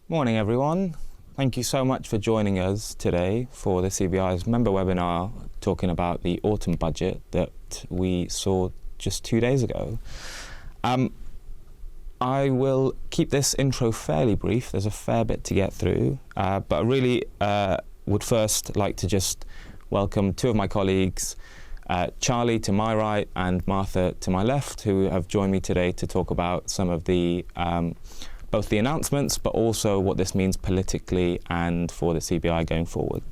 Morning everyone. Thank you so much for joining us today for the CBI's member webinar talking about the autumn budget that we saw just 2 days ago. I will keep this intro fairly brief. There's a fair bit to get through, but I really would first like to just welcome two of my colleagues, Charlie to my right and Martha to my left, who have joined me today to talk about some of the both the announcements, but also what this means politically and for the CBI going forward.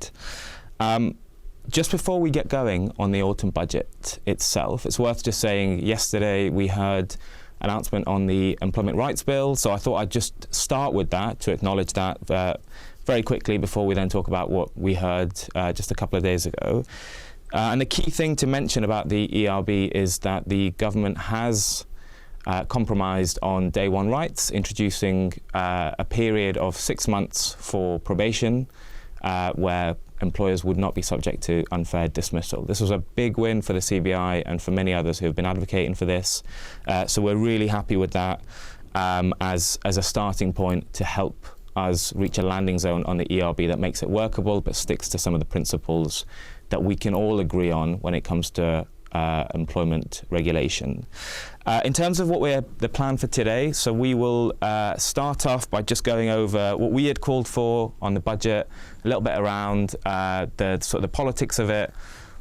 Just before we get going on the autumn budget itself, it's worth just saying yesterday we heard an announcement on the Employment Rights Bill, so I thought I'd just start with that to acknowledge that very quickly before we then talk about what we heard just a couple of days ago. And the key thing to mention about the ERB is that the government has compromised on day one rights, introducing a period of 6 months for probation where employers would not be subject to unfair dismissal. This was a big win for the CBI and for many others who have been advocating for this. So we're really happy with that as a starting point to help us reach a landing zone on the ERB that makes it workable but sticks to some of the principles that we can all agree on when it comes to employment regulation. In terms of the plan for today, so we will start off by just going over what we had called for on the budget, a little bit around the politics of it.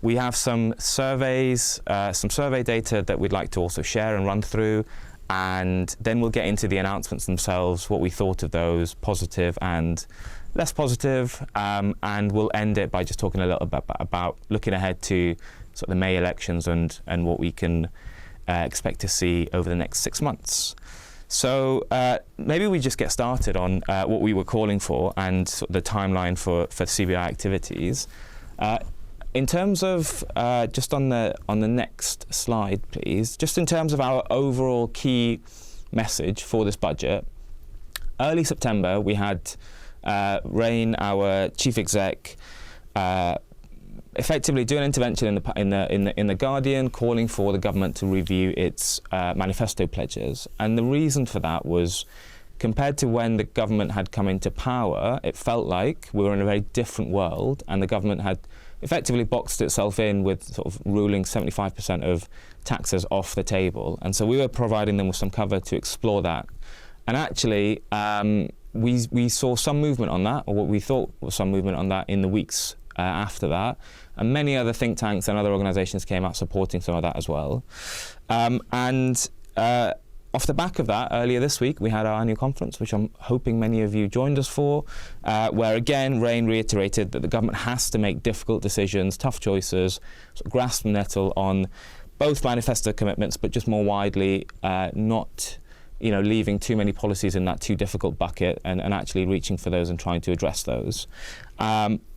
We have some surveys, some survey data that we'd like to also share and run through, and then we'll get into the announcements themselves, what we thought of those, positive and less positive, and we'll end it by just talking a little bit about looking ahead to sort of the May elections and what we can expect to see over the next 6 months. So maybe we just get started on what we were calling for and sort of the timeline for CBI activities. In terms of just on the next slide, please, just in terms of our overall key message for this budget, early September we had Rain, our chief exec, effectively do an intervention in the Guardian, calling for the government to review its manifesto pledges. And the reason for that was, compared to when the government had come into power, it felt like we were in a very different world, and the government had effectively boxed itself in with sort of ruling 75% of taxes off the table. And so we were providing them with some cover to explore that. And actually, we saw some movement on that, or what we thought was some movement on that in the weeks after that, and many other think tanks and other organisations came out supporting some of that as well. Off the back of that, earlier this week we had our annual conference, which I'm hoping many of you joined us for, where again Rain reiterated that the government has to make difficult decisions, tough choices, sort of grasp the nettle on both manifesto commitments, but just more widely, not leaving too many policies in that too difficult bucket, and actually reaching for those and trying to address those.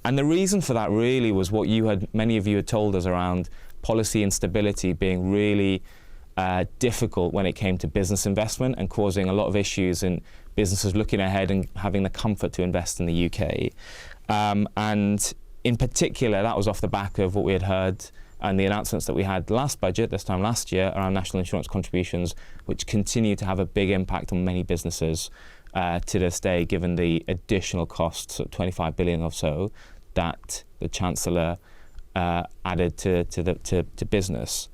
And the reason for that really was what many of you had told us around policy instability being really difficult when it came to business investment and causing a lot of issues in businesses looking ahead and having the comfort to invest in the UK. And in particular, that was off the back of what we had heard and the announcements that we had last budget, this time last year, around national insurance contributions, which continue to have a big impact on many businesses to this day, given the additional costs of 25 billion or so that the Chancellor added to business.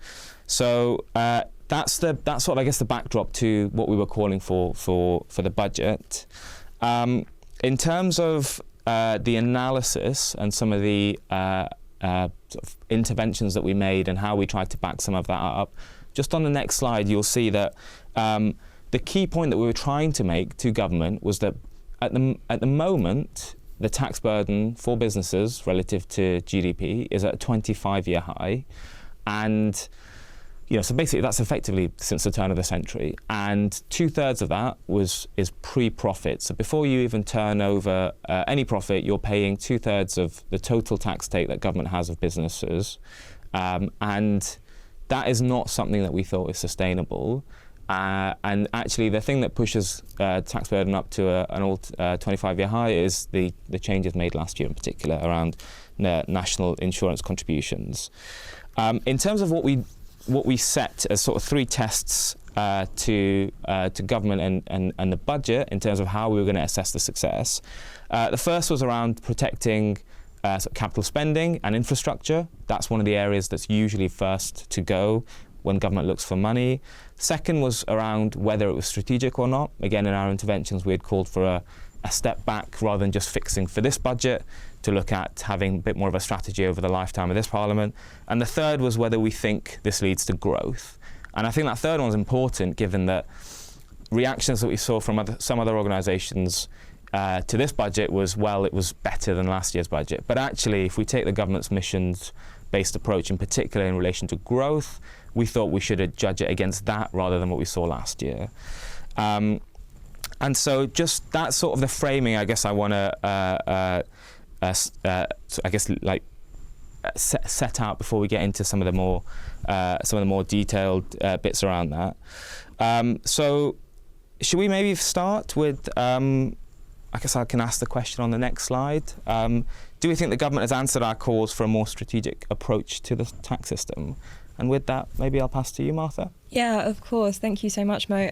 So that's sort of, I guess, the backdrop to what we were calling for the budget. In terms of the analysis and some of the sort of interventions that we made and how we tried to back some of that up, just on the next slide you'll see that the key point that we were trying to make to government was that at the moment the tax burden for businesses relative to GDP is at a 25-year high, and so basically that's effectively since the turn of the century, and 2/3 of that is pre-profit. So before you even turn over any profit, you're paying 2/3 of the total tax take that government has of businesses, and that is not something that we thought is sustainable. And actually, the thing that pushes tax burden up to an old 25-year high is the changes made last year, in particular, around national insurance contributions. In terms of what we set as sort of 3 tests to government and the budget in terms of how we were going to assess the success. The first was around protecting sort of capital spending and infrastructure. That's one of the areas that's usually first to go when government looks for money. Second was around whether it was strategic or not. Again, in our interventions, we had called for a step back rather than just fixing for this budget, to look at having a bit more of a strategy over the lifetime of this Parliament. And the third was whether we think this leads to growth. And I think that third one is important, given that reactions that we saw from some other organisations to this budget was, well, it was better than last year's budget. But actually, if we take the government's missions-based approach, in particular in relation to growth, we thought we should judge it against that rather than what we saw last year. And so just that sort of the framing, I guess I want to, set out before we get into some of the more detailed bits around that. So should we maybe start with, I guess I can ask the question on the next slide. Do we think the government has answered our calls for a more strategic approach to the tax system? And with that, maybe I'll pass to you, Martha. Yeah, of course. Thank you so much, Mo.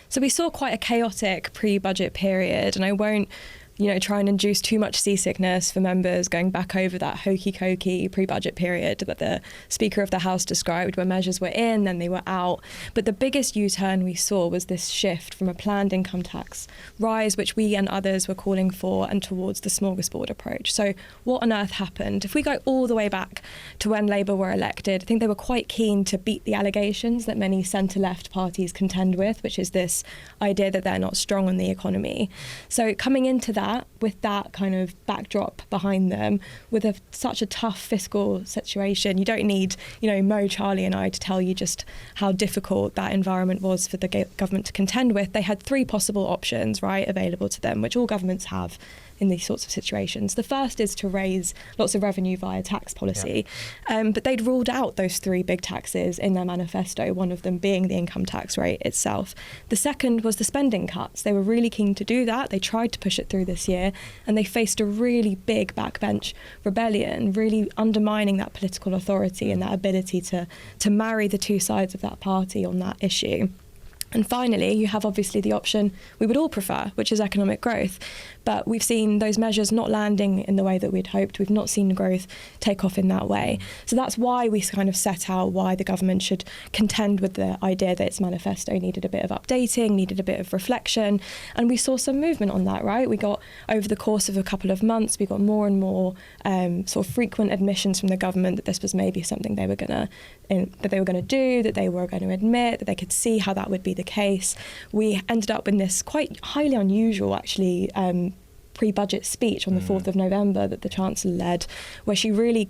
So we saw quite a chaotic pre-budget period, and I won't try and induce too much seasickness for members going back over that hokey-cokey pre-budget period that the Speaker of the House described, where measures were in, then they were out. But the biggest U-turn we saw was this shift from a planned income tax rise, which we and others were calling for, and towards the smorgasbord approach. So what on earth happened? If we go all the way back to when Labour were elected, I think they were quite keen to beat the allegations that many centre-left parties contend with, which is this idea that they're not strong on the economy. So coming into that, with that kind of backdrop behind them, with such a tough fiscal situation, you don't need, Mo, Charlie and I to tell you just how difficult that environment was for the government to contend with. They had three possible options, right, available to them, which all governments have in these sorts of situations. The first is to raise lots of revenue via tax policy, but they'd ruled out those three big taxes in their manifesto, one of them being the income tax rate itself. The second was the spending cuts. They were really keen to do that. They tried to push it through this year, and they faced a really big backbench rebellion, really undermining that political authority and that ability to marry the two sides of that party on that issue. And finally, you have obviously the option we would all prefer, which is economic growth. But we've seen those measures not landing in the way that we'd hoped. We've not seen growth take off in that way. So that's why we kind of set out why the government should contend with the idea that its manifesto needed a bit of updating, needed a bit of reflection. And we saw some movement on that, right? We got, over the course of a couple of months, we got more and more sort of frequent admissions from the government that this was maybe something they were going to do, that they were going to admit, that they could see how that would be the case. We ended up in this quite highly unusual, actually, pre-budget speech on the 4th of November that the Chancellor led, where she really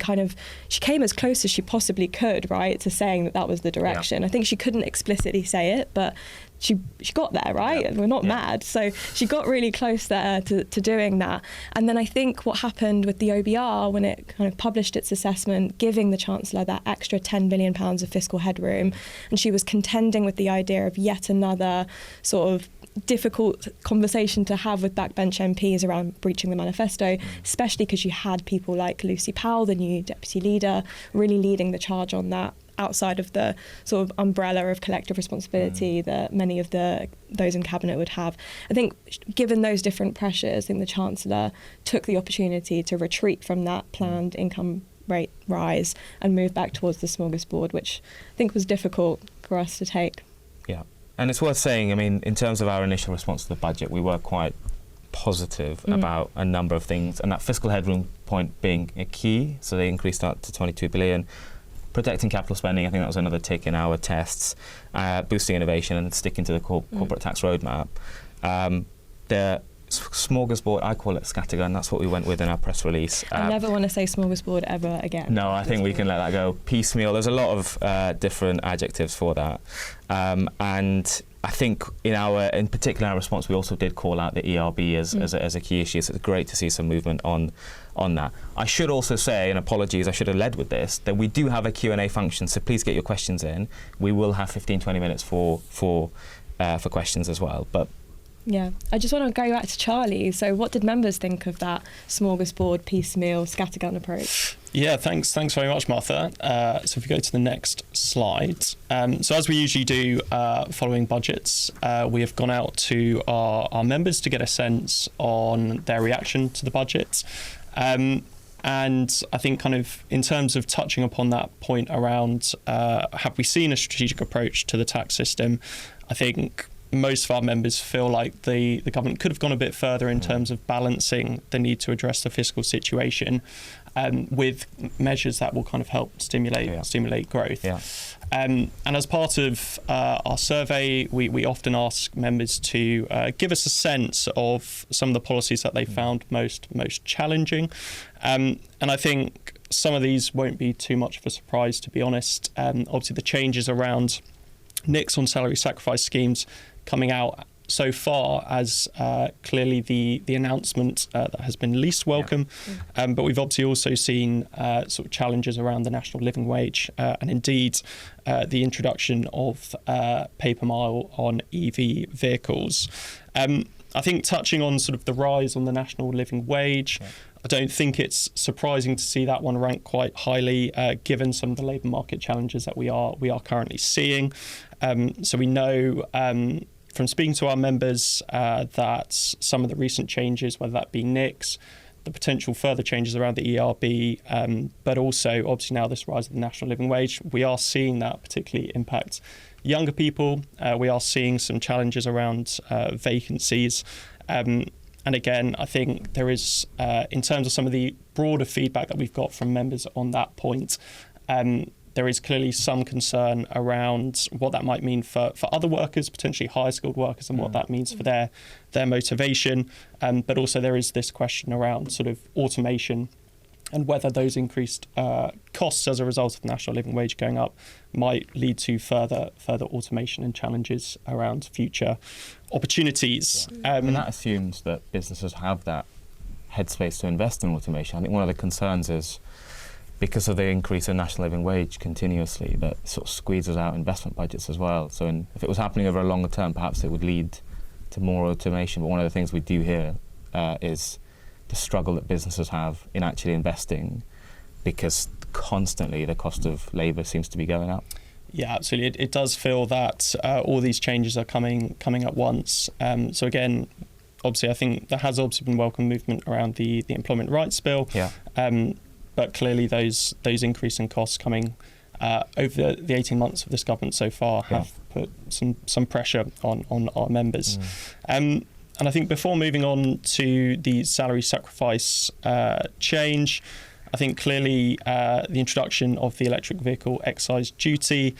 she came as close as she possibly could, right, to saying that was the direction. Yeah. I think she couldn't explicitly say it, but she got there, right? Yeah. We're not mad. So she got really close there to doing that. And then I think what happened with the OBR, when it kind of published its assessment, giving the Chancellor that extra £10 billion of fiscal headroom, and she was contending with the idea of yet another sort of difficult conversation to have with backbench MPs around breaching the manifesto, especially because you had people like Lucy Powell, the new deputy leader, really leading the charge on that, outside of the sort of umbrella of collective responsibility that many of those in cabinet would have. I think given those different pressures, I think the Chancellor took the opportunity to retreat from that planned income rate rise and move back towards the smorgasbord, which I think was difficult for us to take. Yeah. And it's worth saying, I mean, in terms of our initial response to the budget, we were quite positive about a number of things, and that fiscal headroom point being a key. So they increased that to 22 billion. Protecting capital spending, I think that was another tick in our tests. Boosting innovation and sticking to the corporate tax roadmap. The smorgasbord, I call it scattergun. That's what we went with in our press release. I never want to say smorgasbord ever again. No, I think we can let that go. Piecemeal. There's a lot of different adjectives for that, and I think in particular our response, we also did call out the ERB as a key issue. So it's great to see some movement on that. I should also say, and apologies, I should have led with this, that we do have a Q&A function. So please get your questions in. We will have 15-20 minutes for questions as well. But Yeah, I just want to go back to Charlie. So what did members think of that smorgasbord, piecemeal, scattergun approach? Yeah, thanks very much, Martha. So if we go to the next slide. So as we usually do following budgets, we have gone out to our members to get a sense on their reaction to the budget. And I think kind of in terms of touching upon that point around have we seen a strategic approach to the tax system, I think most of our members feel like the government could have gone a bit further in terms of balancing the need to address the fiscal situation with measures that will kind of help stimulate growth. Yeah. And as part of our survey, we often ask members to give us a sense of some of the policies that they found most challenging. And I think some of these won't be too much of a surprise, to be honest. Obviously, the changes around NICs on salary sacrifice schemes coming out so far as clearly the announcement that has been least welcome. But we've obviously also seen sort of challenges around the national living wage and indeed the introduction of paper mile on EV vehicles. I think touching on sort of the rise on the national living wage, I don't think it's surprising to see that one ranked quite highly, given some of the labour market challenges that we are currently seeing. So we know from speaking to our members that some of the recent changes, whether that be NICs, the potential further changes around the ERB, but also obviously now this rise of the national living wage, we are seeing that particularly impact younger people. We are seeing some challenges around vacancies. And again, I think there is, in terms of some of the broader feedback that we've got from members on that point, there is clearly some concern around what that might mean for other workers, potentially higher skilled workers, and what that means for their motivation. But also there is this question around sort of automation and whether those increased costs as a result of the national living wage going up might lead to further automation and challenges around future opportunities. And that assumes that businesses have that headspace to invest in automation. I think one of the concerns is because of the increase in national living wage continuously, that sort of squeezes out investment budgets as well. So if it was happening over a longer term, perhaps it would lead to more automation. But one of the things we do hear is the struggle that businesses have in actually investing, because constantly the cost of labour seems to be going up. Yeah, absolutely. It does feel that all these changes are coming at once. So again, obviously, I think there has obviously been welcome movement around the employment rights bill. Yeah. But clearly those increasing costs coming over the 18 months of this government so far have put some pressure on our members. And I think before moving on to the salary sacrifice change, I think clearly the introduction of the Electric Vehicle Excise Duty,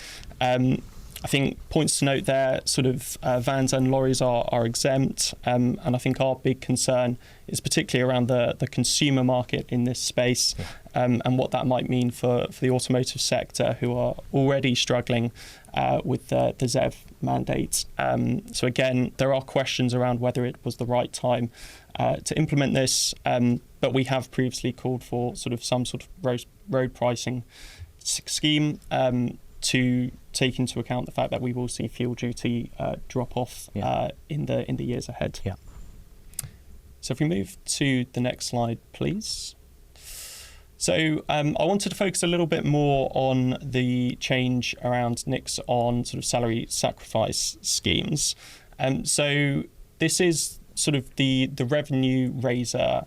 I think points to note there, sort of vans and lorries are exempt. And I think our big concern is particularly around the consumer market in this space, and what that might mean for the automotive sector, who are already struggling with the ZEV mandate. So again, there are questions around whether it was the right time to implement this, but we have previously called for some sort of road pricing scheme to take into account the fact that we will see fuel duty drop off in the years ahead. Yeah. So if we move to the next slide, please. So I wanted to focus a little bit more on the change around NICs on sort of salary sacrifice schemes. So this is sort of the revenue raiser,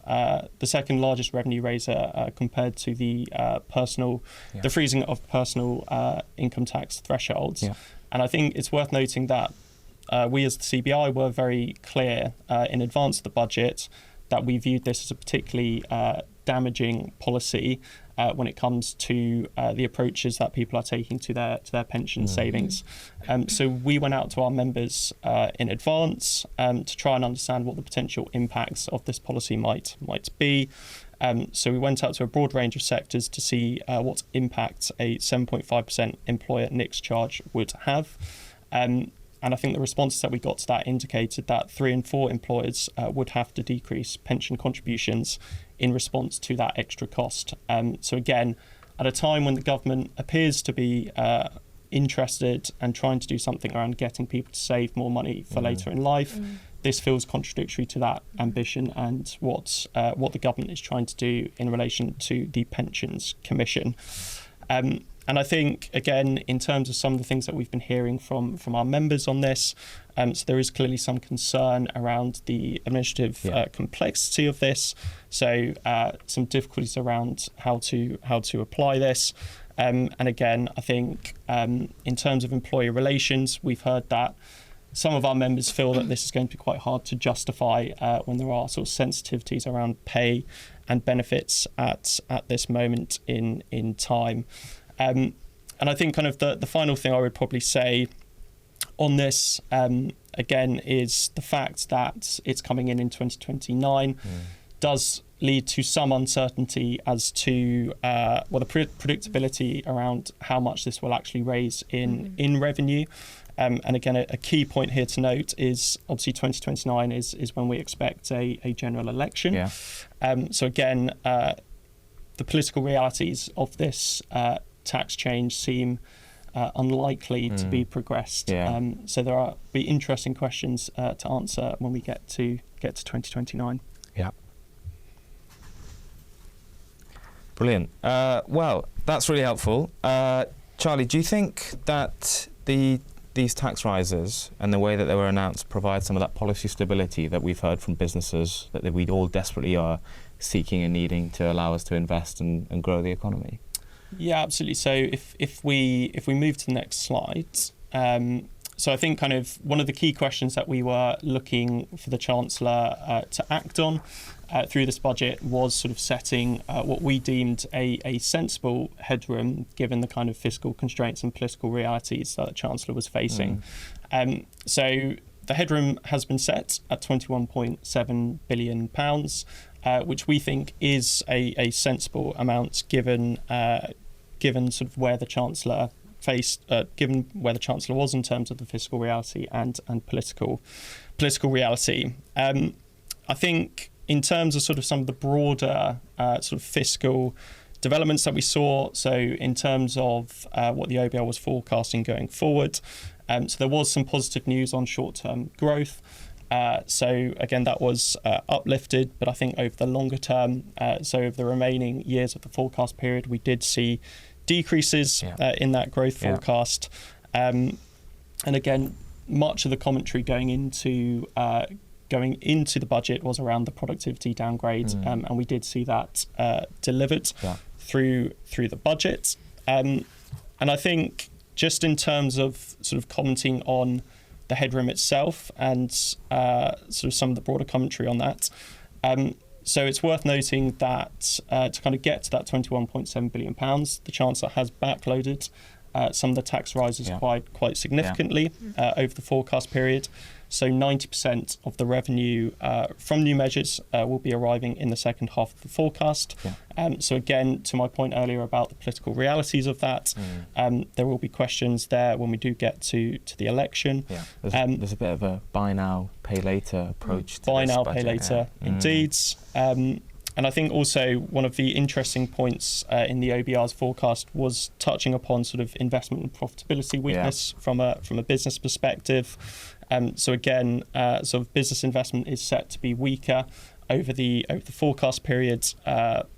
the second largest revenue raiser compared to the the freezing of personal income tax thresholds. Yeah. And I think it's worth noting that we as the CBI were very clear in advance of the budget that we viewed this as a particularly damaging policy when it comes to the approaches that people are taking to their pension savings. So we went out to our members in advance to try and understand what the potential impacts of this policy might be. So we went out to a broad range of sectors to see what impact a 7.5% employer NICs charge would have. And I think the responses that we got to that indicated that 3 in 4 employers would have to decrease pension contributions in response to that extra cost. So again, at a time when the government appears to be interested and trying to do something around getting people to save more money for later in life, this feels contradictory to that ambition and what the government is trying to do in relation to the Pensions Commission. And I think, again, in terms of some of the things that we've been hearing from our members on this, so there is clearly some concern around the administrative complexity of this. So some difficulties around how to apply this. And again, I think in terms of employee relations, we've heard that some of our members feel that this is going to be quite hard to justify when there are sort of sensitivities around pay and benefits at this moment in time. And I think kind of the final thing I would probably say on this, again, is the fact that it's coming in 2029 does lead to some uncertainty as to the predictability around how much this will actually raise in revenue. And again, a key point here to note is obviously 2029 is when we expect a general election. Yeah. So again, the political realities of this tax change seem unlikely to be progressed. Yeah. So there are be interesting questions to answer when we get to 2029. Yeah. Brilliant. Well, that's really helpful. Charlie, do you think that these tax rises and the way that they were announced provide some of that policy stability that we've heard from businesses that we all desperately are seeking and needing to allow us to invest and grow the economy? Yeah, absolutely. So if we move to the next slide, so I think kind of one of the key questions that we were looking for the Chancellor to act on through this budget was sort of setting what we deemed a sensible headroom given the kind of fiscal constraints and political realities that the Chancellor was facing. So the headroom has been set at £21.7 billion, which we think is a sensible amount given sort of where the Chancellor given where the Chancellor was in terms of the fiscal reality and political reality. I think in terms of sort of some of the broader sort of fiscal developments that we saw, so in terms of what the OBR was forecasting going forward, so there was some positive news on short-term growth. So again, that was uplifted, but I think over the longer term, so over the remaining years of the forecast period, we did see decreases in that growth forecast. And again, much of the commentary going into the budget was around the productivity downgrade, and we did see that delivered through the budget. And I think just in terms of sort of commenting on the headroom itself and sort of some of the broader commentary on that. So it's worth noting that to kind of get to that £21.7 billion, the Chancellor has backloaded some of the tax rises quite significantly over the forecast period. So 90% of the revenue from new measures will be arriving in the second half of the forecast. So again, to my point earlier about the political realities of that, there will be questions there when we do get to the election. There's a bit of a buy now, pay later approach to buy this now, budget, pay later, indeed. And I think also one of the interesting points in the OBR's forecast was touching upon sort of investment and profitability weakness from a business perspective. So again, sort of business investment is set to be weaker over the forecast period,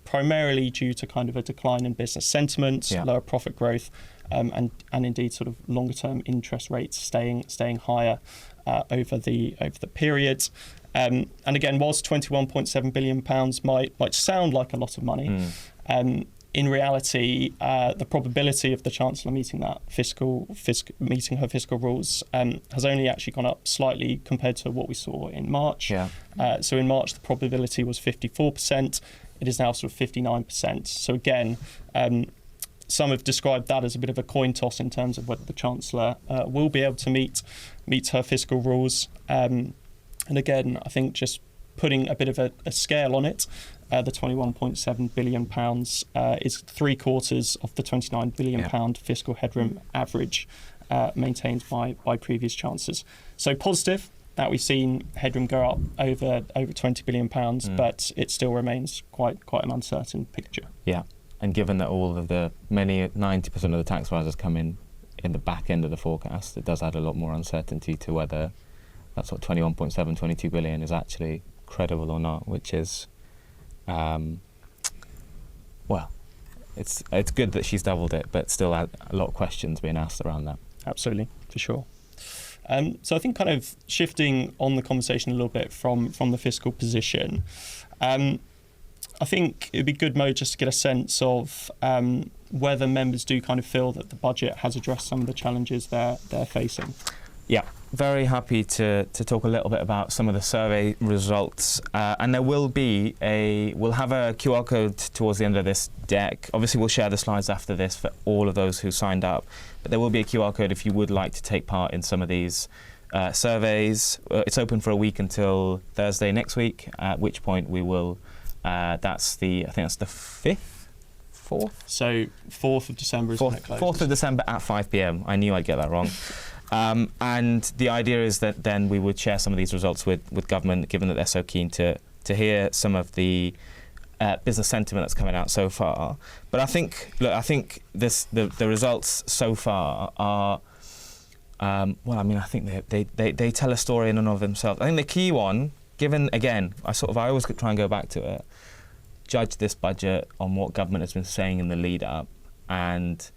primarily due to kind of a decline in business sentiment, lower profit growth, and indeed sort of longer term interest rates staying higher over the period. And again, whilst £21.7 billion might sound like a lot of money, in reality, the probability of the Chancellor meeting that meeting her fiscal rules has only actually gone up slightly compared to what we saw in March. So in March, the probability was 54%. It is now sort of 59%. So again, some have described that as a bit of a coin toss in terms of whether the Chancellor will be able to meet her fiscal rules. And again, I think just putting a bit of a scale on it, the £21.7 billion is 3/4 of the £29 billion fiscal headroom average maintained by previous chancellors. So positive that we've seen headroom go up over £20 billion, but it still remains quite an uncertain picture. Yeah, and given that all of the 90% of the tax rises come in the back end of the forecast, it does add a lot more uncertainty to whether that sort of 21.7, 22 billion is actually credible or not, which is, well, it's good that she's doubled it, but still a lot of questions being asked around that. Absolutely, for sure. So I think kind of shifting on the conversation a little bit from the fiscal position, I think it'd be good, Mo, just to get a sense of whether members do kind of feel that the budget has addressed some of the challenges they're facing. Yeah, very happy to talk a little bit about some of the survey results, and there will be we'll have a QR code towards the end of this deck. Obviously we'll share the slides after this for all of those who signed up, but there will be a QR code if you would like to take part in some of these surveys. It's open for a week until Thursday next week, at which point we will, I think that's the 5th? 4th? So 4th of December is when it closes. 4th of December at 5 p.m. I knew I'd get that wrong. And the idea is that then we would share some of these results with government, given that they're so keen to hear some of the business sentiment that's coming out so far. But I think the results so far are, I think they tell a story in and of themselves. I think the key one, given, again, I always try and go back to it, judge this budget on what government has been saying in the lead up, and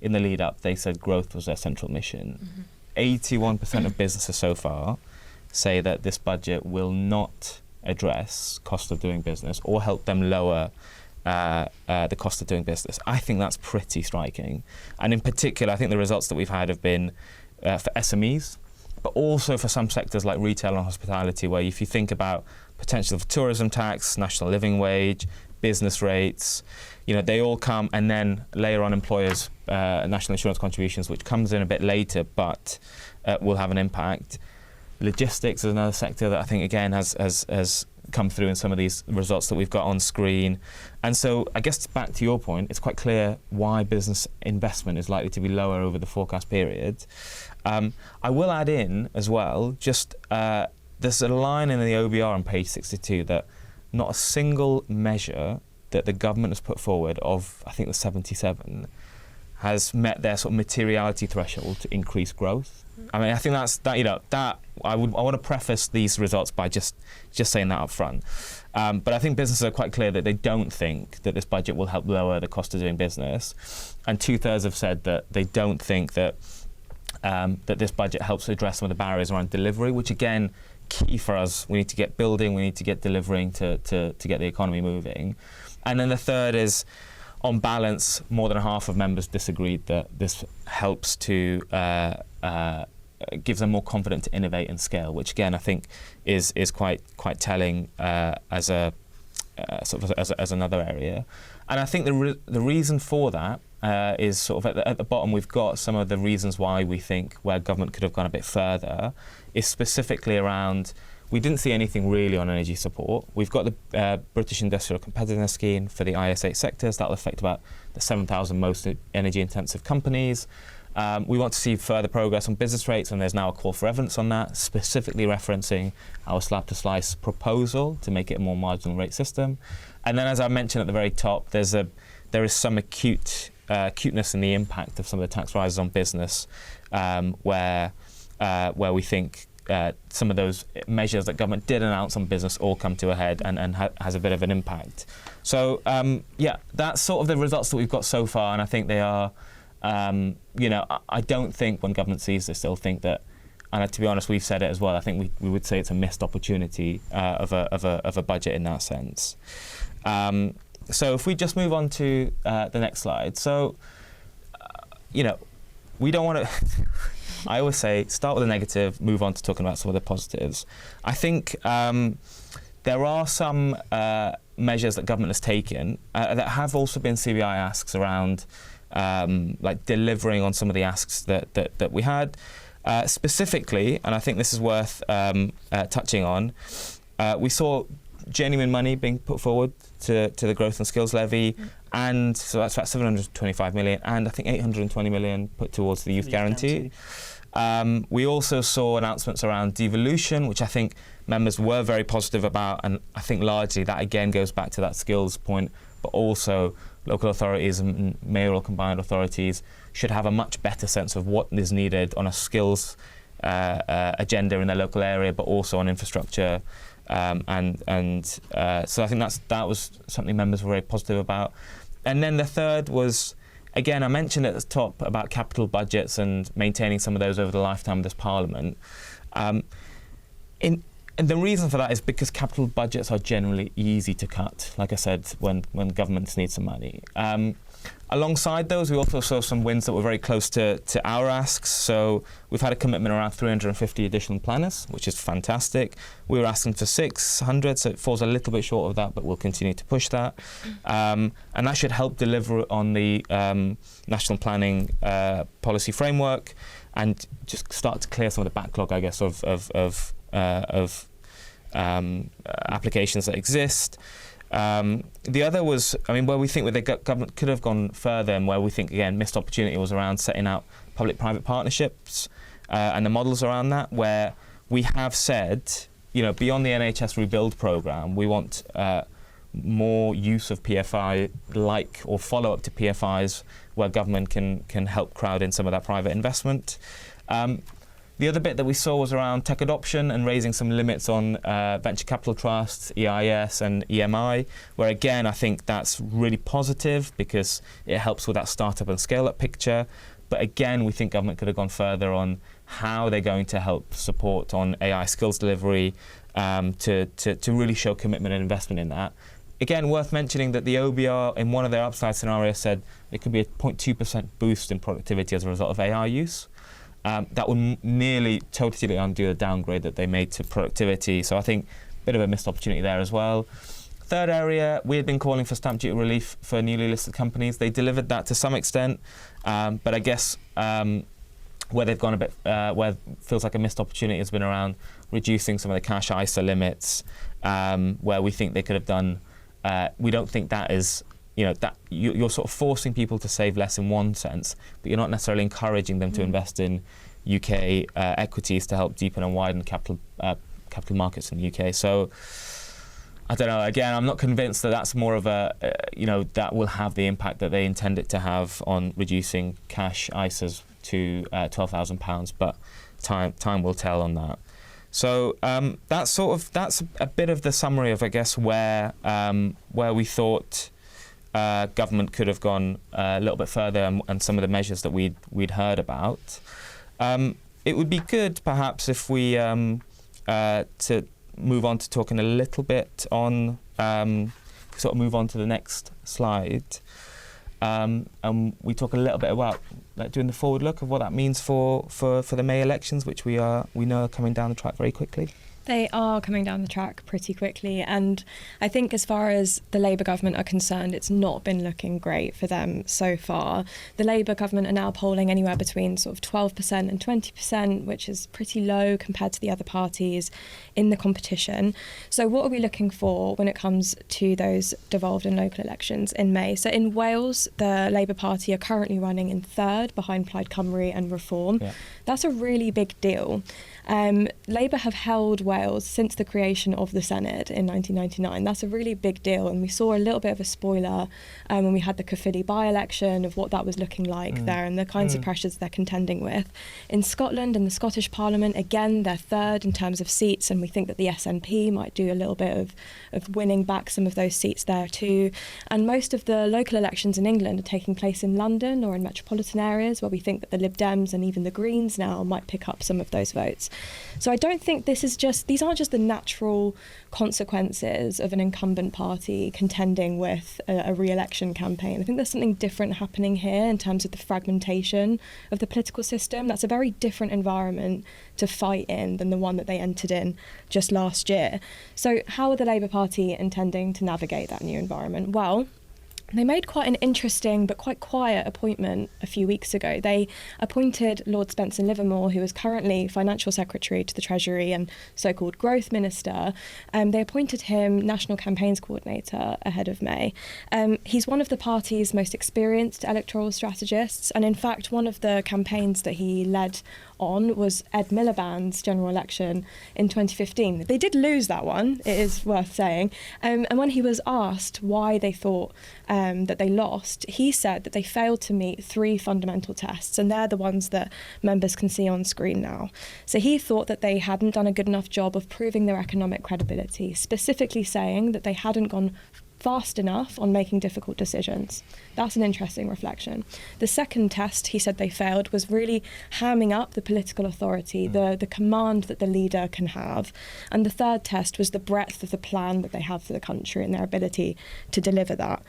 in the lead up they said growth was their central mission. 81% of businesses so far say that this budget will not address cost of doing business or help them lower the cost of doing business. I think that's pretty striking. And in particular, I think the results that we've had have been for SMEs, but also for some sectors like retail and hospitality, where if you think about potential of tourism tax, national living wage, business rates, they all come, and then layer on employers' national insurance contributions, which comes in a bit later, but will have an impact. Logistics is another sector that I think, again, has come through in some of these results that we've got on screen. And so I guess back to your point, it's quite clear why business investment is likely to be lower over the forecast period. I will add in as well, just there's a line in the OBR on page 62 that not a single measure that the government has put forward of, I think, the 77 has met their sort of materiality threshold to increase growth. I mean, I think that I want to preface these results by just saying that up front. But I think businesses are quite clear that they don't think that this budget will help lower the cost of doing business, and 2/3 have said that they don't think that that this budget helps address some of the barriers around delivery, which again, key for us. We need to get building, we need to get delivering to get the economy moving. And then the third is, on balance, more than half of members disagreed that this helps to gives them more confidence to innovate and scale, which again I think is quite telling as a sort of as another area. And I think the reason for that is sort of at the bottom. We've got some of the reasons why we think where government could have gone a bit further is specifically around. We didn't see anything really on energy support. We've got the British Industrial Competitiveness Scheme for the IS8 sectors. That'll affect about the 7,000 most energy-intensive companies. We want to see further progress on business rates, and there's now a call for evidence on that, specifically referencing our slab-to-slice proposal to make it a more marginal rate system. And then, as I mentioned at the very top, there is some acuteness in the impact of some of the tax rises on business, where we think some of those measures that government did announce on business all come to a head and has a bit of an impact. So that's sort of the results that we've got so far, and I think they are, I don't think when government sees this they'll think that, and to be honest, we've said it as well, I think we would say it's a missed opportunity of a budget in that sense. So if we just move on to the next slide. So, we don't want to... I always say, start with the negative, move on to talking about some of the positives. I think there are some measures that government has taken that have also been CBI asks around like delivering on some of the asks that we had. Specifically, and I think this is worth touching on, we saw genuine money being put forward to the growth and skills levy, and so that's about 725 million, and I think 820 million put towards the youth guarantee. We also saw announcements around devolution, which I think members were very positive about, and I think largely that again goes back to that skills point, but also local authorities and mayoral combined authorities should have a much better sense of what is needed on a skills agenda in their local area, but also on infrastructure. So I think that was something members were very positive about. And then the third was, again, I mentioned at the top about capital budgets and maintaining some of those over the lifetime of this Parliament. And the reason for that is because capital budgets are generally easy to cut, like I said, when governments need some money. Alongside those, we also saw some wins that were very close to our asks. So we've had a commitment around 350 additional planners, which is fantastic. We were asking for 600, so it falls a little bit short of that, but we'll continue to push that. And that should help deliver on the national planning policy framework and just start to clear some of the backlog, I guess, of applications that exist. The other was, where we think the government could have gone further, and where we think, again, missed opportunity was around setting out public-private partnerships and the models around that, where we have said, beyond the NHS Rebuild programme, we want more use of PFI or follow-up to PFIs where government can help crowd in some of that private investment. The other bit that we saw was around tech adoption and raising some limits on venture capital trusts, EIS and EMI, where again I think that's really positive because it helps with that startup and scale-up picture. But again, we think government could have gone further on how they're going to help support on AI skills delivery to really show commitment and investment in that. Again, worth mentioning that the OBR in one of their upside scenarios said it could be a 0.2% boost in productivity as a result of AI use. That would nearly totally undo the downgrade that they made to productivity. So I think a bit of a missed opportunity there as well. Third area, we had been calling for stamp duty relief for newly listed companies. They delivered that to some extent, but I guess where they've gone a bit, where it feels like a missed opportunity has been around reducing some of the cash ISA limits, where we think they could have done. We don't think that is. That you're sort of forcing people to save less in one sense, but you're not necessarily encouraging them to invest in UK equities to help deepen and widen capital markets in the UK. So I don't know. Again, I'm not convinced that that's more of a that will have the impact that they intend it to have on reducing cash ISAs to £12,000. But time will tell on that. So that's a bit of the summary of, I guess, where we thought. Government could have gone a little bit further and some of the measures that we'd heard about. It would be good, perhaps, if we to move on to talking a little bit on sort of move on to the next slide, and we talk a little bit about doing the forward look of what that means for the May elections, which we know are coming down the track very quickly. They are coming down the track pretty quickly, and I think as far as the Labour government are concerned, it's not been looking great for them so far. The Labour government are now polling anywhere between sort of 12% and 20%, which is pretty low compared to the other parties in the competition. So what are we looking for when it comes to those devolved and local elections in May? So in Wales, the Labour Party are currently running in third behind Plaid Cymru and Reform. Yeah. That's a really big deal. Labour have held Wales since the creation of the Senedd in 1999. That's a really big deal, and we saw a little bit of a spoiler when we had the Caerphilly by-election of what that was looking like there and the kinds of pressures they're contending with. In Scotland and the Scottish Parliament, again, they're third in terms of seats, and we think that the SNP might do a little bit of winning back some of those seats there too. And most of the local elections in England are taking place in London or in metropolitan areas, where we think that the Lib Dems and even the Greens now might pick up some of those votes. So I don't think these aren't just the natural consequences of an incumbent party contending with a re-election campaign. I think there's something different happening here in terms of the fragmentation of the political system. That's a very different environment to fight in than the one that they entered in just last year. So how are the Labour Party intending to navigate that new environment? Well, they made quite an interesting but quite quiet appointment a few weeks ago. They appointed Lord Spencer Livermore, who is currently Financial Secretary to the Treasury and so-called Growth Minister. They appointed him National Campaigns Coordinator ahead of May. He's one of the party's most experienced electoral strategists, and in fact one of the campaigns that he led on was Ed Miliband's general election in 2015. They did lose that one, it is worth saying. And when he was asked why they thought that they lost, he said that they failed to meet 3 fundamental tests, and they're the ones that members can see on screen now. So he thought that they hadn't done a good enough job of proving their economic credibility, specifically saying that they hadn't gone fast enough on making difficult decisions. That's an interesting reflection. The second test he said they failed was really hamming up the political authority, the command that the leader can have. And the third test was the breadth of the plan that they have for the country and their ability to deliver that.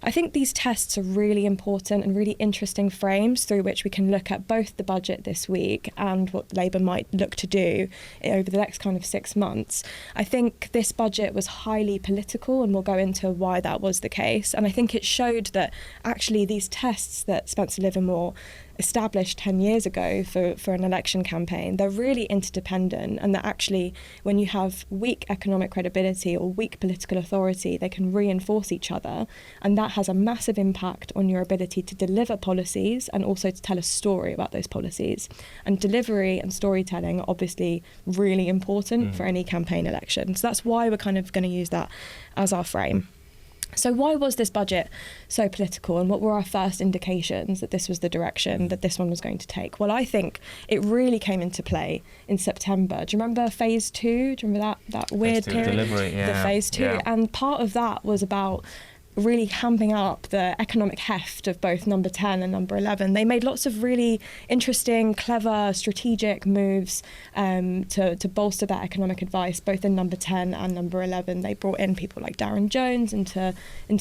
I think these tests are really important and really interesting frames through which we can look at both the budget this week and what Labour might look to do over the next kind of 6 months. I think this budget was highly political, and we'll go into why that was the case. And I think it showed that actually these tests that Spencer Livermore established 10 years ago for an election campaign, they're really interdependent, and that actually when you have weak economic credibility or weak political authority, they can reinforce each other, and that has a massive impact on your ability to deliver policies and also to tell a story about those policies. And delivery and storytelling are obviously really important for any campaign election. So that's why we're kind of going to use that as our frame. So why was this budget so political, and what were our first indications that this was the direction that this one was going to take? Well, I think it really came into play in September. Do you remember phase 2? Do you remember that weird period? Delivery, yeah. The phase 2. Yeah. And part of that was about really hamping up the economic heft of both number 10 and number 11. They made lots of really interesting, clever, strategic moves to bolster that economic advice, both in number 10 and number 11. They brought in people like Darren Jones into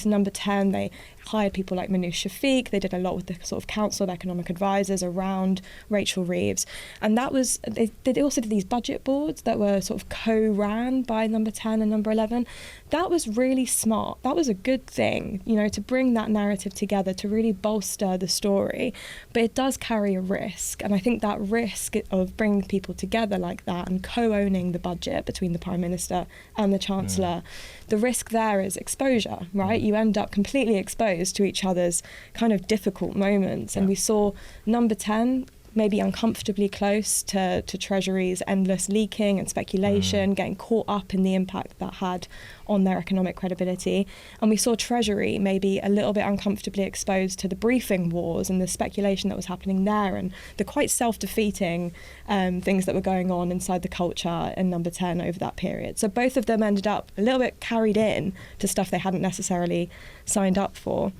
number 10. They hired people like Manoush Shafiq. They did a lot with the sort of Council of Economic Advisors around Rachel Reeves. And that was, they also did these budget boards that were sort of co-ran by number 10 and number 11. That was really smart. That was a good thing, you know, to bring that narrative together, to really bolster the story. But it does carry a risk. And I think that risk of bringing people together like that and co-owning the budget between the Prime Minister and the Chancellor, the risk there is exposure, right? You end up completely exposed to each other's kind of difficult moments. And we saw number 10 maybe uncomfortably close to Treasury's endless leaking and speculation, getting caught up in the impact that had on their economic credibility. And we saw Treasury maybe a little bit uncomfortably exposed to the briefing wars and the speculation that was happening there, and the quite self-defeating things that were going on inside the culture in number 10 over that period. So both of them ended up a little bit carried in to stuff they hadn't necessarily signed up for.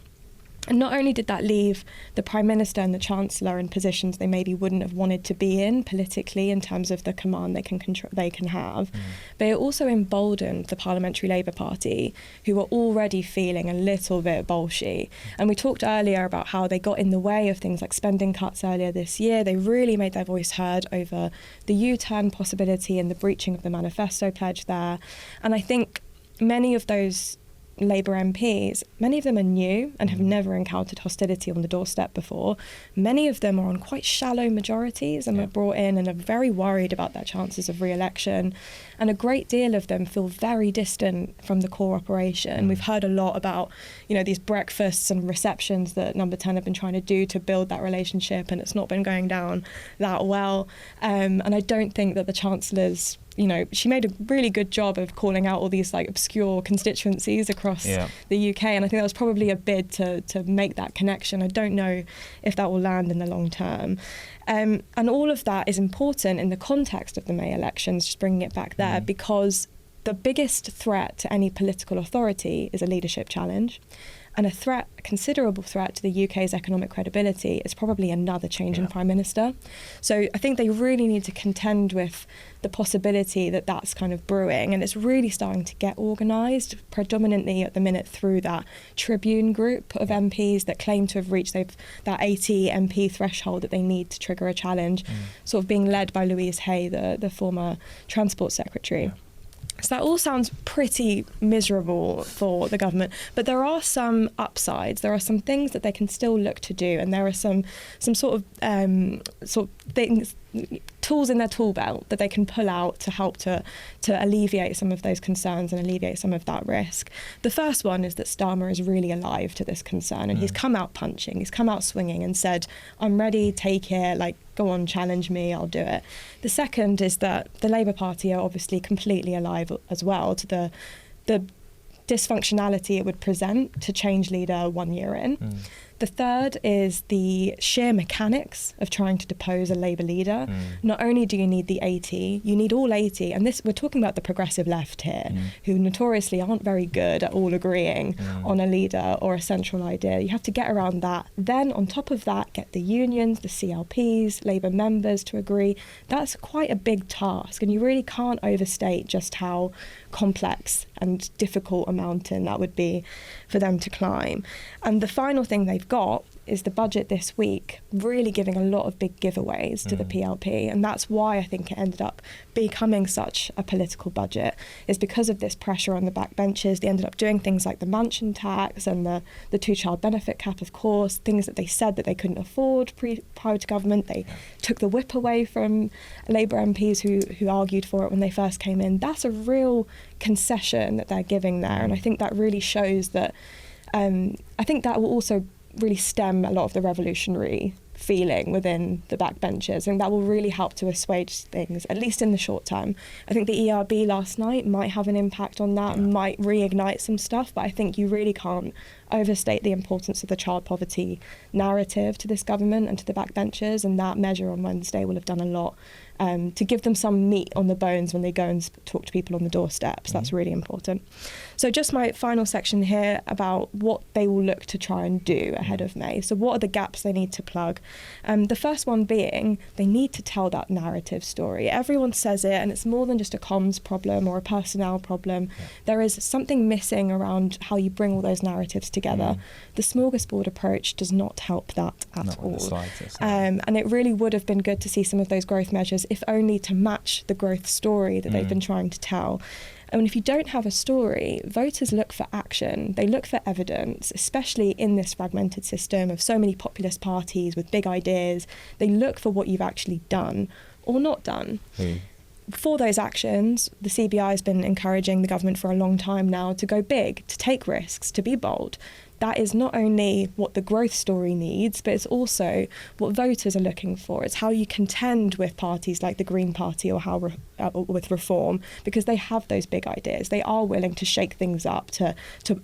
And not only did that leave the Prime Minister and the Chancellor in positions they maybe wouldn't have wanted to be in politically in terms of the command they can have, but it also emboldened the Parliamentary Labour Party, who were already feeling a little bit bolshy. And we talked earlier about how they got in the way of things like spending cuts earlier this year. They really made their voice heard over the U-turn possibility and the breaching of the manifesto pledge there. And I think many of those Labour MPs, many of them are new and have never encountered hostility on the doorstep before. Many of them are on quite shallow majorities and were brought in and are very worried about their chances of re-election. And a great deal of them feel very distant from the core operation. We've heard a lot about, you know, these breakfasts and receptions that Number 10 have been trying to do to build that relationship, and it's not been going down that well. And I don't think that the Chancellor's, you know, she made a really good job of calling out all these like obscure constituencies across the UK, and I think that was probably a bid to make that connection. I don't know if that will land in the long term. And all of that is important in the context of the May elections, just bringing it back there, because the biggest threat to any political authority is a leadership challenge. And a considerable threat to the UK's economic credibility is probably another change in Prime Minister. So I think they really need to contend with the possibility that that's kind of brewing, and it's really starting to get organised, predominantly at the minute through that Tribune group of MPs that claim to have reached that 80 MP threshold that they need to trigger a challenge, sort of being led by Louise Hay, the former Transport Secretary. So that all sounds pretty miserable for the government, but there are some upsides. There are some things that they can still look to do, and there are some sort of things, tools in their tool belt that they can pull out to help to alleviate some of those concerns and alleviate some of that risk. The first one is that Starmer is really alive to this concern, and he's come out punching, he's come out swinging and said, I'm ready, take it, like, go on, challenge me, I'll do it. The second is that the Labour Party are obviously completely alive as well to the dysfunctionality it would present to change leader 1 year in. The third is the sheer mechanics of trying to depose a Labour leader. Not only do you need the 80, you need all 80. And this, we're talking about the progressive left here, who notoriously aren't very good at all agreeing on a leader or a central idea. You have to get around that. Then on top of that, get the unions, the CLPs, Labour members to agree. That's quite a big task. And you really can't overstate just how complex and difficult a mountain that would be for them to climb. And the final thing they've got is the budget this week really giving a lot of big giveaways to the PLP, and that's why I think it ended up becoming such a political budget, is because of this pressure on the backbenchers. They ended up doing things like the mansion tax and the two-child benefit cap, of course, things that they said that they couldn't afford prior to government. They took the whip away from Labour MPs who argued for it when they first came in. That's a real concession that they're giving there, and I think that really shows that I think that will also really stem a lot of the revolutionary feeling within the backbenchers, and that will really help to assuage things, at least in the short term. I think the ERB last night might have an impact on that, might reignite some stuff, but I think you really can't overstate the importance of the child poverty narrative to this government and to the backbenchers, and that measure on Wednesday will have done a lot to give them some meat on the bones when they go and talk to people on the doorsteps. That's really important. So just my final section here about what they will look to try and do ahead of May. So what are the gaps they need to plug? The first one being they need to tell that narrative story. Everyone says it, and it's more than just a comms problem or a personnel problem. There is something missing around how you bring all those narratives together. The smorgasbord approach does not help that at all. And it really would have been good to see some of those growth measures, if only to match the growth story that they've been trying to tell. And if you don't have a story, voters look for action. They look for evidence, especially in this fragmented system of so many populist parties with big ideas. They look for what you've actually done or not done. For those actions, the CBI has been encouraging the government for a long time now to go big, to take risks, to be bold. That is not only what the growth story needs, but it's also what voters are looking for. It's how you contend with parties like the Green Party or with Reform, because they have those big ideas. They are willing to shake things up, to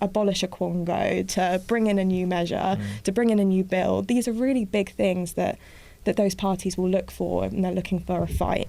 abolish a quango, to bring in a new measure, to bring in a new bill. These are really big things that those parties will look for, and they're looking for a fight.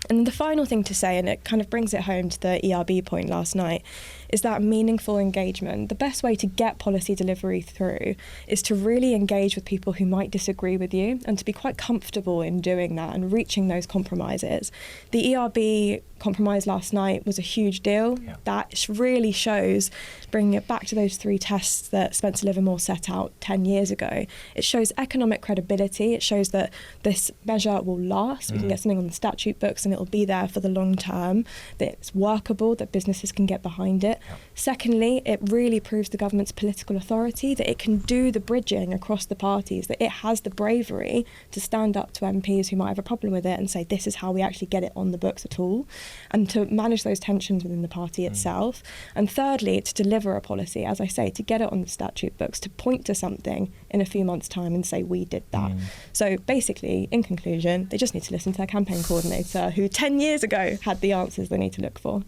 And the final thing to say, and it kind of brings it home to the ERB point last night, is that meaningful engagement. The best way to get policy delivery through is to really engage with people who might disagree with you, and to be quite comfortable in doing that and reaching those compromises. The ERB compromise last night was a huge deal. That really shows, bringing it back to those 3 tests that Spencer Livermore set out 10 years ago, it shows economic credibility. It shows that this measure will last. We can get something on the statute books and it will be there for the long term, that it's workable, that businesses can get behind it. Secondly, it really proves the government's political authority, that it can do the bridging across the parties, that it has the bravery to stand up to MPs who might have a problem with it and say, this is how we actually get it on the books at all, and to manage those tensions within the party itself. And thirdly, to deliver a policy, as I say, to get it on the statute books, to point to something in a few months' time and say, we did that. So basically, in conclusion, they just need to listen to their campaign coordinator, who 10 years ago had the answers they need to look for.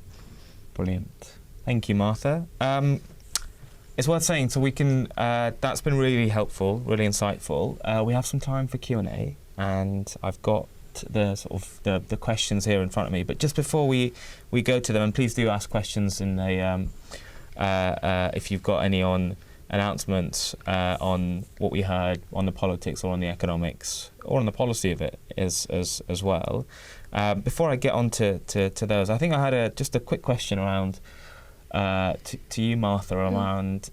Brilliant. Thank you, Martha. It's worth saying, so we can. That's been really helpful, really insightful. We have some time for Q&A, and I've got the sort of the questions here in front of me. But just before we go to them, and please do ask questions in the if you've got any on announcements on what we heard on the politics or on the economics or on the policy of it as well. Before I get on to those, I think I had just a quick question around. To you, Martha, around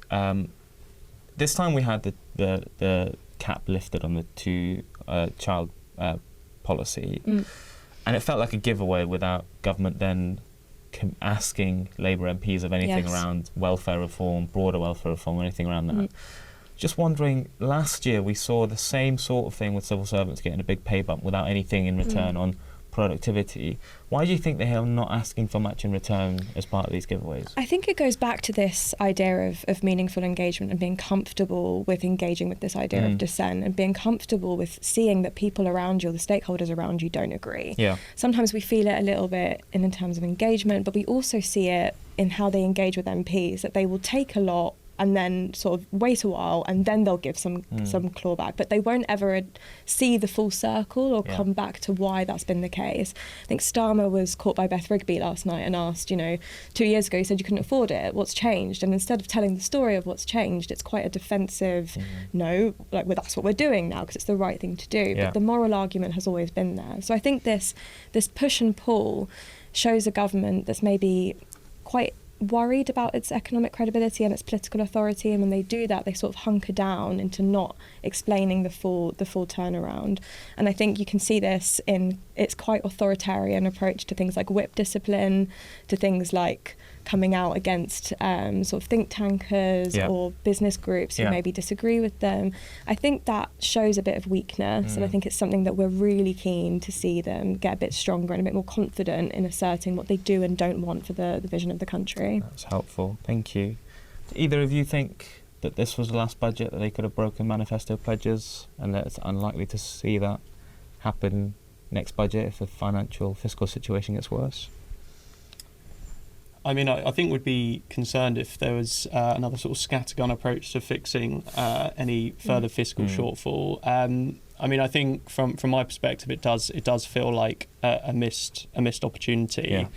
this time we had the cap lifted on the two-child policy, and it felt like a giveaway without government then asking Labour MPs of anything around welfare reform, broader welfare reform, anything around that. Just wondering, last year we saw the same sort of thing with civil servants getting a big pay bump without anything in return on productivity. Why do you think they are not asking for much in return as part of these giveaways? I think it goes back to this idea of meaningful engagement and being comfortable with engaging with this idea of dissent and being comfortable with seeing that people around you, or the stakeholders around you, don't agree. Yeah. Sometimes we feel it a little bit in terms of engagement, but we also see it in how they engage with MPs, that they will take a lot and then sort of wait a while and then they'll give some clawback, but they won't ever see the full circle or come back to why that's been the case. I think Starmer was caught by Beth Rigby last night and asked, 2 years ago you said you couldn't afford it, what's changed? And instead of telling the story of what's changed, it's quite a defensive, well, that's what we're doing now because it's the right thing to do. But the moral argument has always been there. So I think this push and pull shows a government that's maybe quite worried about its economic credibility and its political authority, and when they do that they sort of hunker down into not explaining the full turnaround. And I think you can see this in its quite authoritarian approach to things like whip discipline, to things like coming out against sort of think tankers or business groups who maybe disagree with them. I think that shows a bit of weakness, and I think it's something that we're really keen to see them get a bit stronger and a bit more confident in asserting what they do and don't want for the vision of the country. That's helpful, thank you. Do either of you think that this was the last budget that they could have broken manifesto pledges, and that it's unlikely to see that happen next budget if the fiscal situation gets worse? I mean, I think we'd be concerned if there was another sort of scattergun approach to fixing any further fiscal shortfall. I mean, I think from my perspective, it does feel like a missed opportunity. Yeah.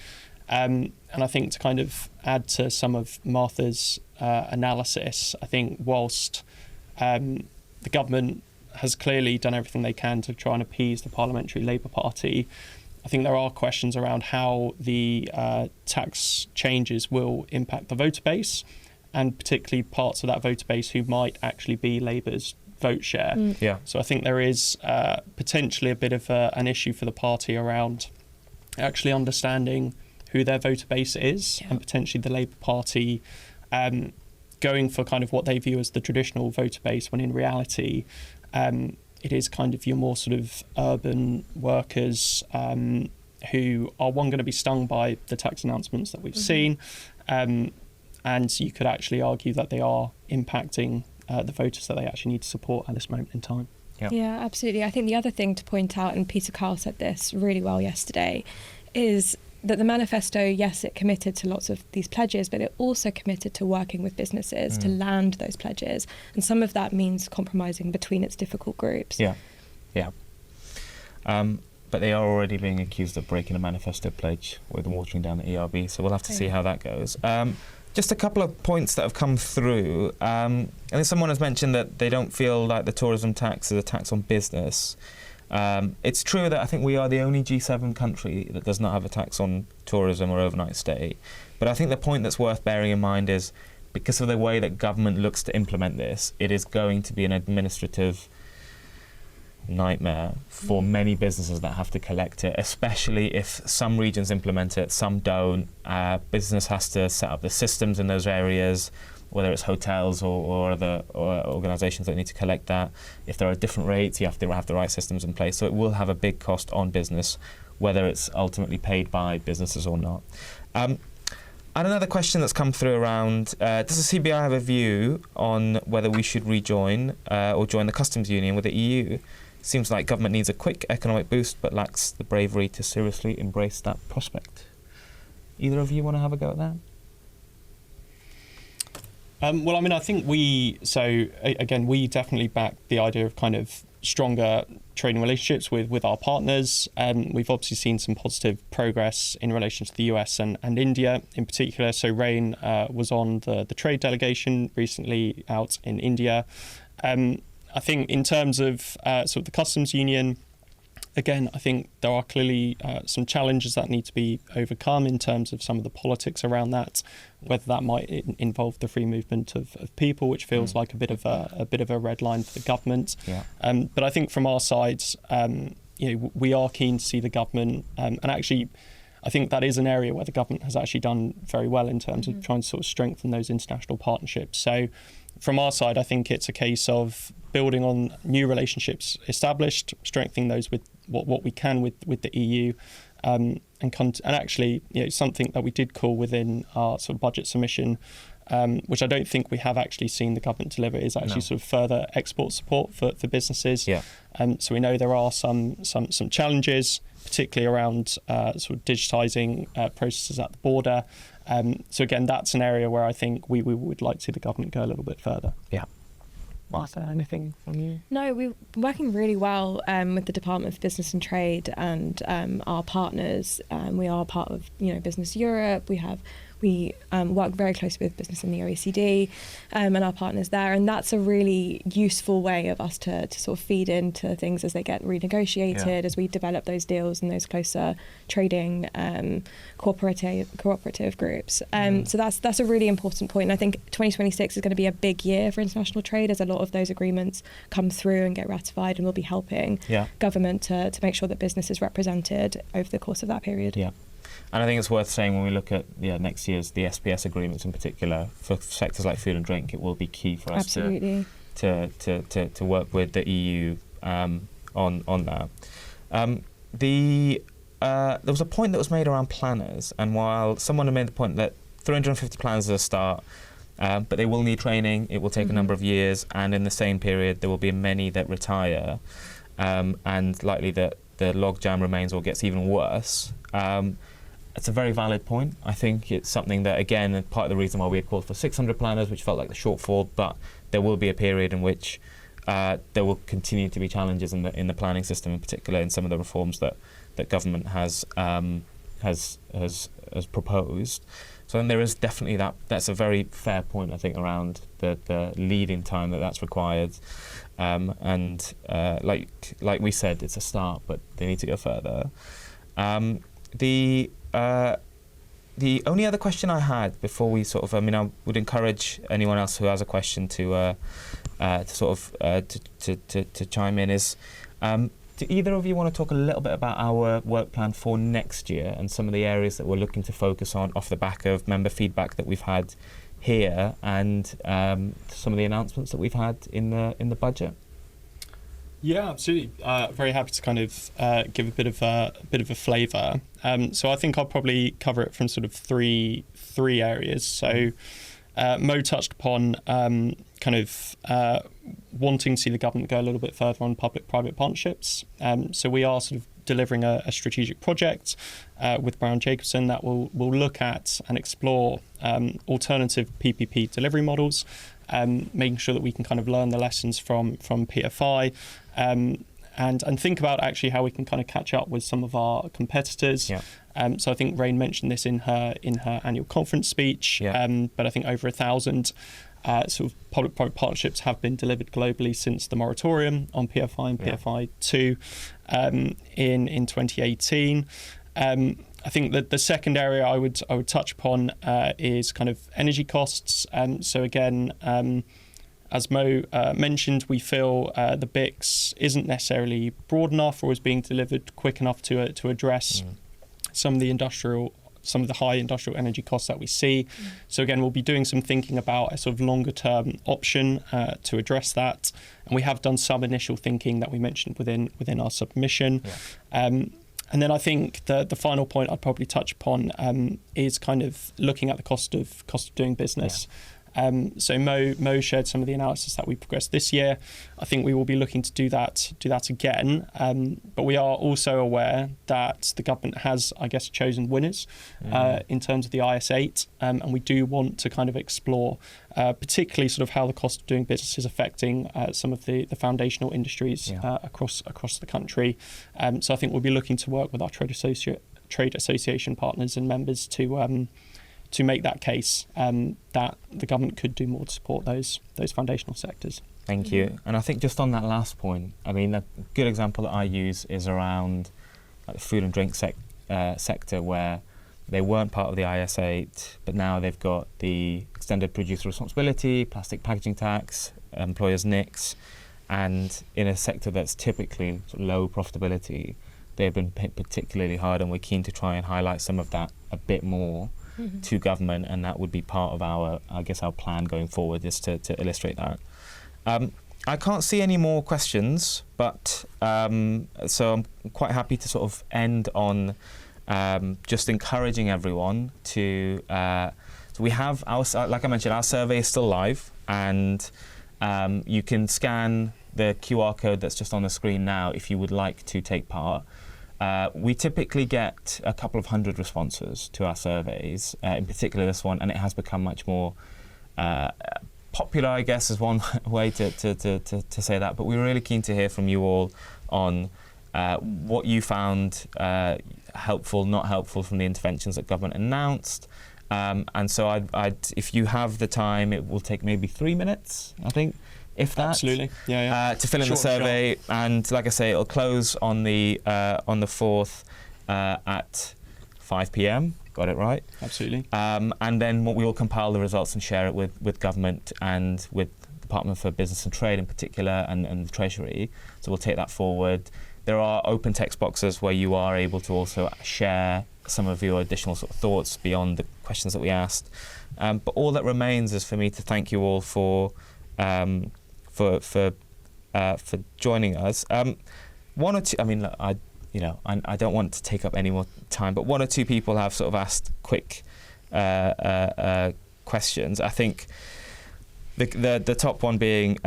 And I think to kind of add to some of Martha's analysis, I think whilst the government has clearly done everything they can to try and appease the Parliamentary Labour Party, I think there are questions around how the tax changes will impact the voter base, and particularly parts of that voter base who might actually be Labour's vote share. So I think there is potentially a bit of an issue for the party around actually understanding who their voter base is, and potentially the Labour Party going for kind of what they view as the traditional voter base, when in reality it is kind of your more sort of urban workers who are going to be stung by the tax announcements that we've seen, and you could actually argue that they are impacting the voters that they actually need to support at this moment in time. Yeah, absolutely. I think the other thing to point out, and Peter Kyle said this really well yesterday, is that the manifesto, yes, it committed to lots of these pledges, but it also committed to working with businesses to land those pledges. And some of that means compromising between its difficult groups. But they are already being accused of breaking a manifesto pledge with watering down the ERB, so we'll have to see how that goes. Just a couple of points that have come through. I think someone has mentioned that they don't feel like the tourism tax is a tax on business. It's true that I think we are the only G7 country that does not have a tax on tourism or overnight stay. But I think the point that's worth bearing in mind is, because of the way that government looks to implement this, it is going to be an administrative nightmare for many businesses that have to collect it, especially if some regions implement it, some don't. Business has to set up the systems in those areas, whether it's hotels or other organisations that need to collect that. If there are different rates, you have to have the right systems in place. So it will have a big cost on business, whether it's ultimately paid by businesses or not. And another question that's come through around, does the CBI have a view on whether we should rejoin or join the customs union with the EU? Seems like government needs a quick economic boost but lacks the bravery to seriously embrace that prospect. Either of you want to have a go at that? Well, I mean, I think we definitely back the idea of kind of stronger trading relationships with our partners. We've obviously seen some positive progress in relation to the US and India in particular. So Rain was on the trade delegation recently out in India. I think in terms of sort of the customs union, again, I think there are clearly some challenges that need to be overcome in terms of some of the politics around that, whether that might involve the free movement of people, which feels like a bit of a red line for the government. But I think from our side, we are keen to see the government, and actually, I think that is an area where the government has actually done very well in terms of trying to sort of strengthen those international partnerships. So from our side, I think it's a case of building on new relationships established, strengthening those with what we can with the EU, and actually, something that we did call within our sort of budget submission, which I don't think we have actually seen the government deliver, is actually sort of further export support for businesses. Yeah. So we know there are some challenges, particularly around sort of digitising processes at the border. So again, that's an area where I think we would like to see the government go a little bit further. Yeah. Martha, anything from you? No, we're working really well with the Department for Business and Trade and our partners. We are part of Business Europe. We work very closely with business in the OECD and our partners there, and that's a really useful way of us to sort of feed into things as they get renegotiated, as we develop those deals and those closer trading cooperative groups. So that's a really important point. And I think 2026 is going to be a big year for international trade as a lot of those agreements come through and get ratified, and we'll be helping government to make sure that business is represented over the course of that period. Yeah. And I think it's worth saying when we look at next year's the SPS agreements in particular for sectors like food and drink, it will be key for us to work with the EU on that. There was a point that was made around planners, and while someone made the point that 350 planners is a start, but they will need training, it will take a number of years, and in the same period there will be many that retire, and likely that the logjam remains or gets even worse. It's a very valid point. I think it's something that, again, part of the reason why we had called for 600 planners, which felt like the shortfall, but there will be a period in which there will continue to be challenges in the planning system, in particular in some of the reforms that government has proposed. So then there is definitely that's a very fair point, I think, around the lead-in time that's required. And like we said, it's a start, but they need to go further. The only other question I had before we sort of, I would encourage anyone else who has a question to chime in is, do either of you want to talk a little bit about our work plan for next year and some of the areas that we're looking to focus on off the back of member feedback that we've had here and some of the announcements that we've had in the budget? Yeah, absolutely. Very happy to kind of give a bit of a flavour. So I think I'll probably cover it from sort of three areas. So Mo touched upon wanting to see the government go a little bit further on public-private partnerships. So we are sort of delivering a strategic project with Brown Jacobson that will look at and explore alternative PPP delivery models, making sure that we can kind of learn the lessons from PFI, and think about actually how we can kind of catch up with some of our competitors. Yeah. So I think Rain mentioned this in her annual conference speech, but I think over 1,000 sort of public-private partnerships have been delivered globally since the moratorium on PFI and PFI 2 in 2018. I think that the second area I would touch upon is kind of energy costs. So again, as Mo mentioned, we feel the BICS isn't necessarily broad enough or is being delivered quick enough to address some of the high industrial energy costs that we see. So again, we'll be doing some thinking about a sort of longer term option to address that. And we have done some initial thinking that we mentioned within our submission. And then I think the final point I'd probably touch upon is kind of looking at the cost of doing business. So Mo shared some of the analysis that we progressed this year. I think we will be looking to do that again. But we are also aware that the government has, I guess, chosen winners in terms of the IS8, and we do want to kind of explore particularly sort of how the cost of doing business is affecting some of the foundational industries across the country. So I think we'll be looking to work with our trade association partners and members to make that case that the government could do more to support those foundational sectors. Thank you. And I think just on that last point, I mean, a good example that I use is around the food and drink sector, where they weren't part of the IS8, but now they've got the extended producer responsibility, plastic packaging tax, employers' NICs, and in a sector that's typically sort of low profitability, they've been hit particularly hard, and we're keen to try and highlight some of that a bit more. to government, and that would be part of our plan going forward, is to illustrate that. I can't see any more questions, but so I'm quite happy to sort of end on just encouraging everyone to. So we have like I mentioned, our survey is still live, and you can scan the QR code that's just on the screen now if you would like to take part. We typically get a couple of hundred responses to our surveys, in particular this one, and it has become much more popular, I guess, is one way to say that. But we were really keen to hear from you all on what you found helpful, not helpful from the interventions that government announced. And so if you have the time, it will take maybe 3 minutes, I think, if that. Absolutely, to fill in the survey. And like I say, it'll close on the 4th at 5 p.m. Got it right? Absolutely. And then we will compile the results and share it with government and with the Department for Business and Trade in particular, and the Treasury. So we'll take that forward. There are open text boxes where you are able to also share some of your additional sort of thoughts beyond the questions that we asked. But all that remains is for me to thank you all for joining us. One or two. I mean, I don't want to take up any more time, but one or two people have sort of asked quick questions. I think the top one being,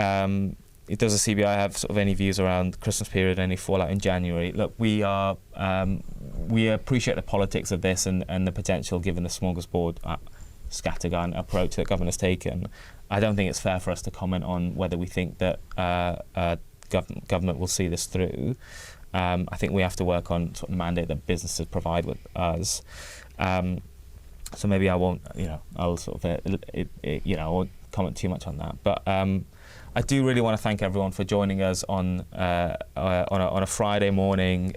does the CBI have sort of any views around the Christmas period, any fallout in January? Look, we appreciate the politics of this and the potential, given the smorgasbord scattergun approach that government has taken. I don't think it's fair for us to comment on whether we think that government will see this through. I think we have to work on sort of mandate that businesses provide with us. So maybe I won't, I'll sort of, I won't comment too much on that. But I do really want to thank everyone for joining us on a Friday morning.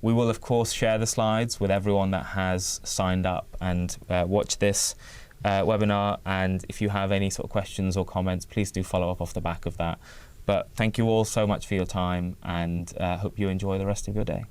We will, of course, share the slides with everyone that has signed up and watched this webinar. And if you have any sort of questions or comments, please do follow up off the back of that. But thank you all so much for your time, and hope you enjoy the rest of your day.